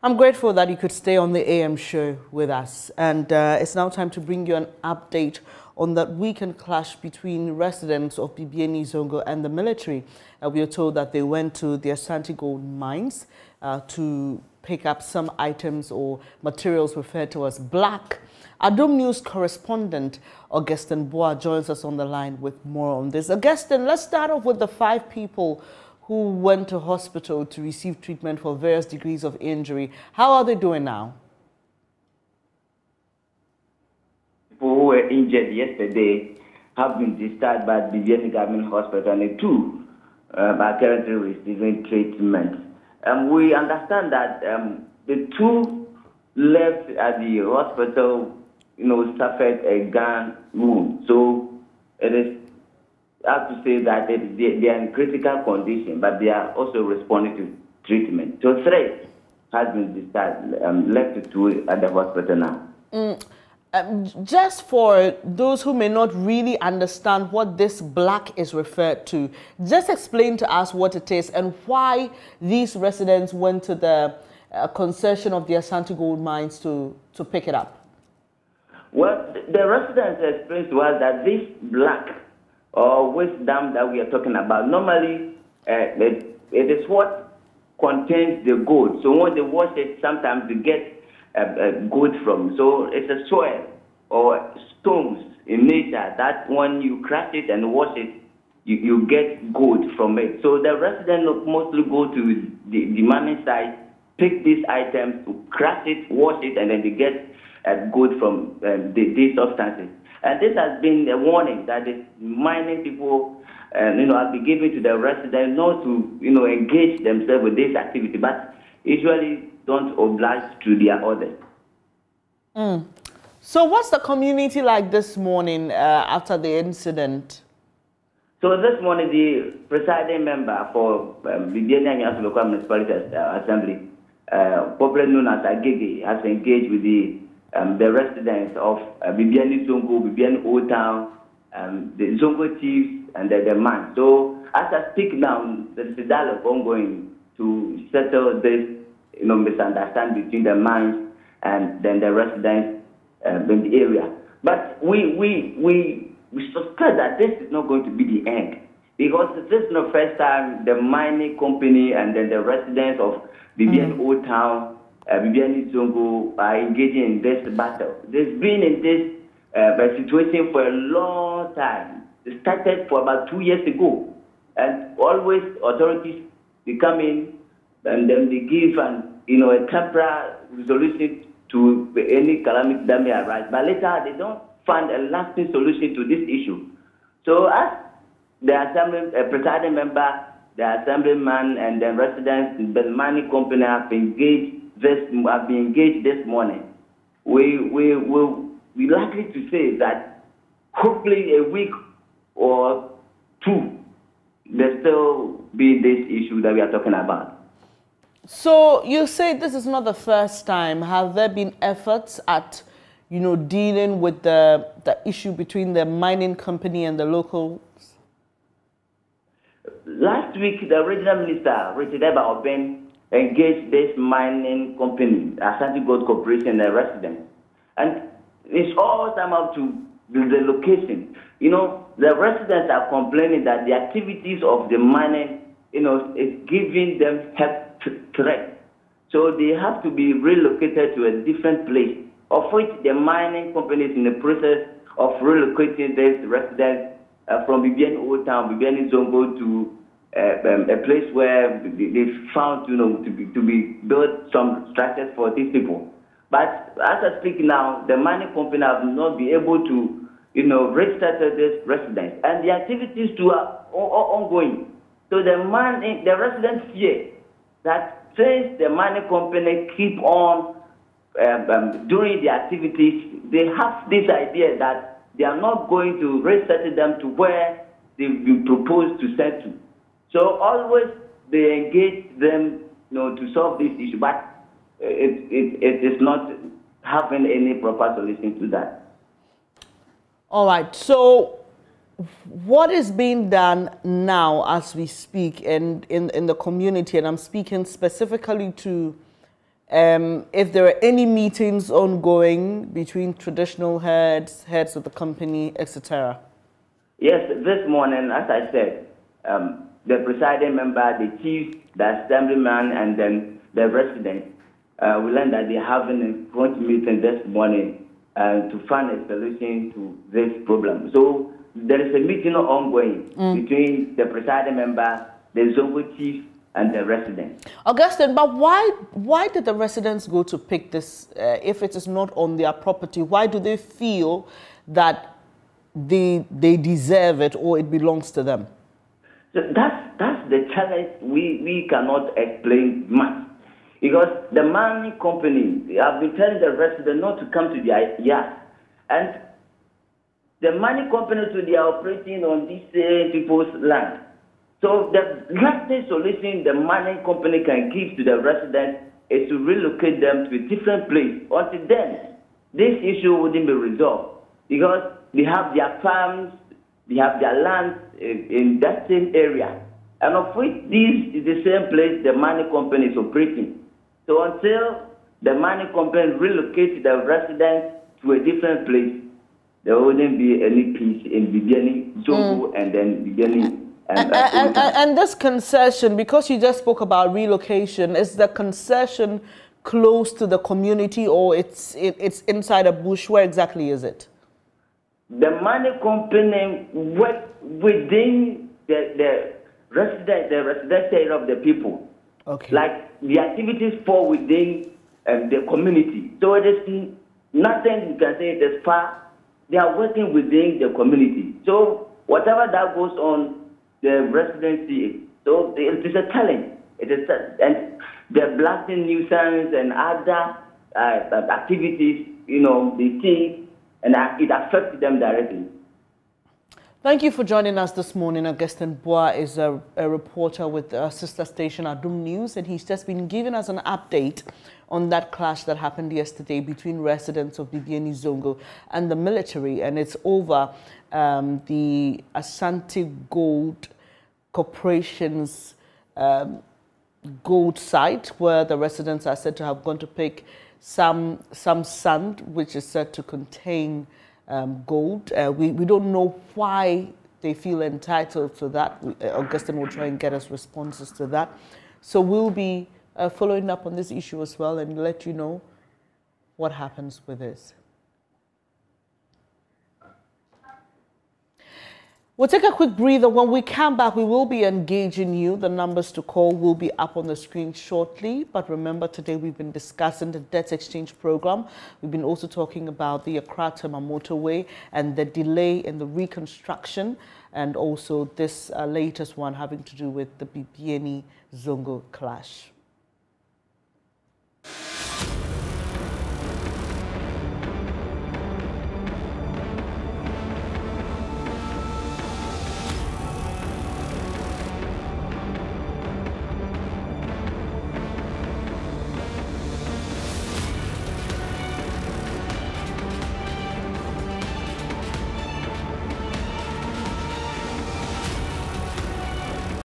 I'm grateful that you could stay on the AM show with us. And it's now time to bring you an update on that weekend clash between residents of Bibiani Zongo and the military. We are told that they went to the Asante Gold mines to pick up some items or materials referred to as black. Adom News correspondent Augustin Boa joins us on the line with more on this. Augustin, let's start off with the 5 people who went to hospital to receive treatment for various degrees of injury. How are they doing now? People who were injured yesterday have been discharged by the Bibiani Government Hospital, and the 2 are currently receiving treatment. We understand that the 2 left at the hospital, suffered a gun wound. So it is, I have to say that they are in critical condition, but they are also responding to treatment. So 3 has been discharged, left to 2 at the hospital now. Just for those who may not really understand what this black is referred to, just explain to us what it is and why these residents went to the concession of the Asante Gold mines to pick it up. Well, the residents explained to us that this black or waste dump that we are talking about, normally it is what contains the gold. So when they wash it, sometimes they get gold from. So it's a soil or stones in nature that when you crush it and wash it, you get gold from it. So the residents mostly go to the mining site, pick these items, to crush it, wash it, and then they get gold from these substances. And this has been a warning that the mining people, have been given to the residents not to, engage themselves with this activity, but usually don't oblige to their orders. So what's the community like this morning after the incident? So this morning, the presiding member for Bibiani Local Municipality Assembly, popularly known as Agege, has engaged with the residents of Bibiani Zongo, Bibiani Old Town, the Zongo chiefs, and the man. So as I speak now, there is a dialogue ongoing to settle this, misunderstanding between the mines and then the residents in the area. But we suspect that this is not going to be the end, because this is not the first time the mining company and then the residents of Bibiani Old Town, Bibiani Zongo are engaging in this battle. They've been in this situation for a long time. It started for about 2 years ago, and always authorities, they come in and then they give a temporary resolution to any calamity that may arise. But later they don't find a lasting solution to this issue. So as the assembly presiding member, the assemblyman, and the residents, the mining company have been engaged this morning, we likely to say that hopefully a week or 2, there still be this issue that we are talking about. So you say this is not the first time. Have there been efforts at, dealing with the issue between the mining company and the locals? Last week, the regional minister, Richard Oben, engaged this mining company, Asante Gold Corporation, and the residents. And it's all time up to the location. The residents are complaining that the activities of the mining, is giving them health threat. So they have to be relocated to a different place, of which the mining company is in the process of relocating these residents from Bibiani Old Town, Bibiani Zongo, to a place where they found, to be built some structures for these people. But as I speak now, the mining company have not been able to, resettle these residents, and the activities too are ongoing. So the residents fear that since the mining company keep on doing the activities, they have this idea that they are not going to resettle them to where they've been proposed to settle. So always they engage them, to solve this issue, but it is not having any proper solution to that. All right. So what is being done now as we speak in the community, and I'm speaking specifically to if there are any meetings ongoing between traditional heads of the company, etc. Yes, this morning, as I said, the presiding member, the chief, the assemblyman, and then the residents, we learned that they're having a joint meeting this morning to find a solution to this problem. So there is a meeting ongoing between the presiding member, the Zongo chief, and the residents. Augustine, but why did the residents go to pick this if it is not on their property? Why do they feel that they deserve it or it belongs to them? So that's the challenge we cannot explain much. Because the mining company have been telling the residents not to come to their yard. And the mining company, they are operating on these people's land. So the lasting solution the mining company can give to the residents is to relocate them to a different place. Until then, this issue wouldn't be resolved because they have their farms, they have their land in that same area. And of which this is the same place the mining company is operating. So until the mining company relocates the residents to a different place, there wouldn't be any peace in Bibiani Zongo and then Bibiani. And this concession, because you just spoke about relocation, is the concession close to the community or it's inside a bush? Where exactly is it? The mining company works within the residential area of the people. Okay. Like the activities fall within the community. So it is nothing you can say it is far. They are working within the community. So whatever that goes on, the residency, so it is a challenge. It is and the blasting nuisance and other activities, they see, and it affects them directly. Thank you for joining us this morning. Augustine Bois is a reporter with our sister station Adum News, and he's just been giving us an update on that clash that happened yesterday between residents of Bibiani Zongo and the military, and it's over the Asante Gold Corporation's gold site, where the residents are said to have gone to pick some sand, which is said to contain gold. We don't know why they feel entitled to that. Augustine will try and get us responses to that. So we'll be following up on this issue as well and let you know what happens with this. We'll take a quick breather. When we come back, we will be engaging you. The numbers to call will be up on the screen shortly. But remember, today we've been discussing the debt exchange program. We've been also talking about the Accra-Tema motorway and the delay in the reconstruction, and also this latest one having to do with the Bibiani Zongo clash.